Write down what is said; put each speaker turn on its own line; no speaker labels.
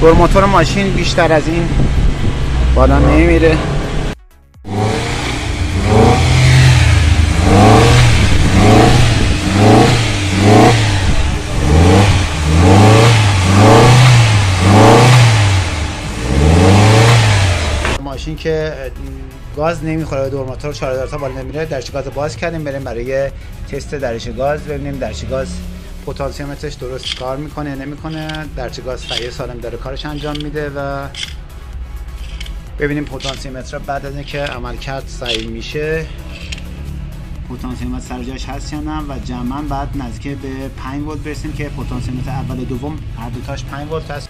دور موتور ماشین بیشتر از این بالا نمیره. ماشین که گاز نمیخوره، دور موتور 4000 تا بالا نمیره، درچه گاز باز کردیم بریم برای تست درچه گاز ببینیم درچه گاز پتانسیومترش درست کار میکنه نمیکنه. درچه گاز سعی سالم داره کارش انجام میده و ببینیم پتانسیومتر بعد از اینکه عملکرد سعی میشه پتانسیومتر سر جاش هست یا نه و جمعاً بعد نزدیک به 5 ولت برسیم که پتانسیومتر اول و دوم هر دوتاش 5 ولت هست.